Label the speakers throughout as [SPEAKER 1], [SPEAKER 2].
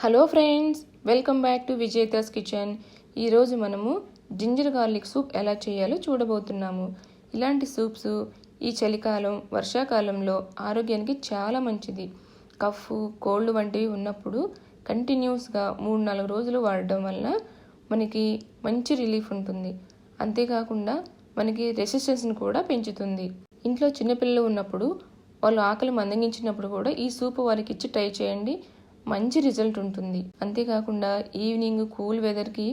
[SPEAKER 1] Hello friends, welcome back to Vijetha's kitchen. ఈరోజు మనము ginger garlic soup ఎలా చేయాలో చూడబోతున్నాము. ఇలాంటి సూప్స్ ఈ చలికాలం వర్షాకాలంలో ఆరోగ్యానికి చాలా మంచిది. కఫ్, కోల్డ్ వంటివి ఉన్నప్పుడు కంటిన్యూస్గా 3-4 రోజులు వాడడం వల్ల మనకి మంచి రిలీఫ్ ఉంటుంది. అంతేకాకుండా మనకి రెసిస్టెన్స్ని కూడా పెంచుతుంది. ఇంట్లో చిన్నపిల్లలు ఉన్నప్పుడు వాళ్ళు ఆకలి మందగించినప్పుడు కూడా ఈ సూప్ వారికి ఇచ్చి ట్రై చేయండి, మంచి రిజల్ట్ ఉంటుంది. అంతేకాకుండా ఈవినింగ్ కూల్ వెదర్కి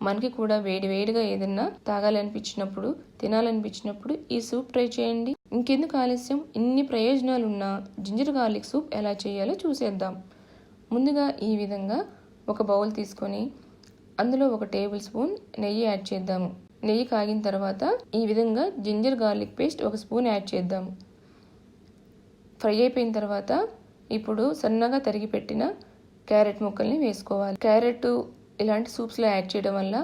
[SPEAKER 1] మనకి కూడా వేడివేడిగా ఏదన్నా తాగాలనిపించినప్పుడు, తినాలనిపించినప్పుడు ఈ సూప్ ట్రై చేయండి. ఇంకెందుకు ఆలస్యం, ఇన్ని ప్రయోజనాలు ఉన్న జింజర్ గార్లిక్ సూప్ ఎలా చేయాలో చూసేద్దాం. ముందుగా ఈ విధంగా ఒక బౌల్ తీసుకొని అందులో 1 టేబుల్ స్పూన్ నెయ్యి యాడ్ చేద్దాము. నెయ్యి కాగిన తర్వాత ఈ విధంగా ginger garlic paste 1 spoon add చేద్దాము. ఫ్రై అయిపోయిన తర్వాత ఇప్పుడు సన్నగా తరిగి పెట్టిన క్యారెట్ ముక్కల్ని వేసుకోవాలి. క్యారెట్ ఇలాంటి సూప్స్లో యాడ్ చేయడం వల్ల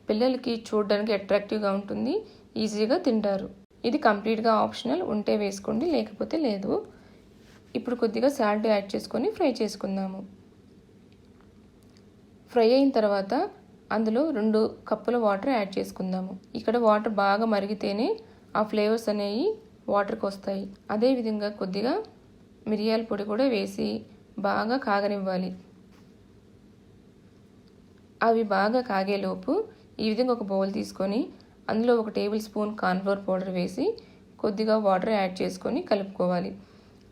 [SPEAKER 1] పిల్లలకి చూడడానికి అట్రాక్టివ్గా ఉంటుంది, ఈజీగా తింటారు. ఇది కంప్లీట్గా ఆప్షనల్, ఉంటే వేసుకోండి, లేకపోతే లేదు. ఇప్పుడు కొద్దిగా సాల్ట్ యాడ్ చేసుకొని ఫ్రై చేసుకుందాము. ఫ్రై అయిన తర్వాత అందులో 2 కప్పుల వాటర్ యాడ్ చేసుకుందాము. ఇక్కడ వాటర్ బాగా మరిగితేనే ఆ ఫ్లేవర్స్ అనేవి వాటర్కి వస్తాయి. అదేవిధంగా కొద్దిగా మిరియాల పొడి కూడా వేసి బాగా కాగనివ్వాలి. అవి బాగా కాగేలోపు ఈ విధంగా ఒక బౌల్ తీసుకొని అందులో 1 టేబుల్ స్పూన్ కార్న్ఫ్లోర్ పౌడర్ వేసి కొద్దిగా వాటర్ యాడ్ చేసుకొని కలుపుకోవాలి.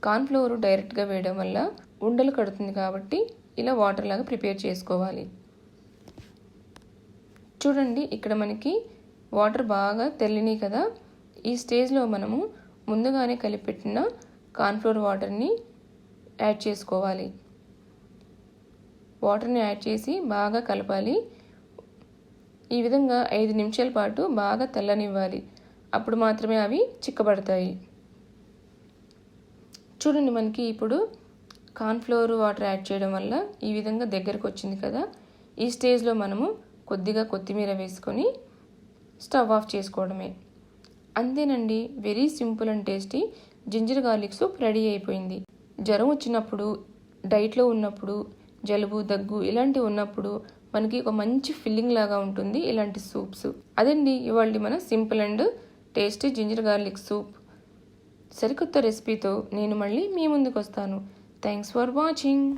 [SPEAKER 1] కార్న్ఫ్లోర్ డైరెక్ట్గా వేయడం వల్ల ఉండలు కడుతుంది కాబట్టి ఇలా వాటర్ లాగా ప్రిపేర్ చేసుకోవాలి. చూడండి, ఇక్కడ మనకి వాటర్ బాగా తెల్లినాయి కదా. ఈ స్టేజ్లో మనము ముందుగానే కలిపెట్టిన కార్న్ఫ్లోర్ వాటర్ని యాడ్ చేసుకోవాలి. వాటర్ని యాడ్ చేసి బాగా కలపాలి. ఈ విధంగా 5 నిమిషాల పాటు బాగా తెల్లనివ్వాలి. అప్పుడు మాత్రమే అవి చిక్కబడతాయి. చూడండి, మనకి ఇప్పుడు కార్న్ఫ్లోర్ వాటర్ యాడ్ చేయడం వల్ల ఈ విధంగా దగ్గరకు వచ్చింది కదా. ఈ స్టేజ్లో మనము కొద్దిగా కొత్తిమీర వేసుకొని స్టవ్ ఆఫ్ చేసుకోవడమే. అంతేనండి, very simple and tasty ginger garlic soup ready అయిపోయింది. జ్వరం వచ్చినప్పుడు, డైట్లో ఉన్నప్పుడు, జలుబు, దగ్గు ఇలాంటివి ఉన్నప్పుడు మనకి ఒక మంచి ఫిల్లింగ్ లాగా ఉంటుంది ఇలాంటి సూప్స్. అదండి ఇవాళ మన simple and tasty ginger garlic soup. సరికొత్త రెసిపీతో నేను మళ్ళీ మీ ముందుకు వస్తాను. Thanks for watching.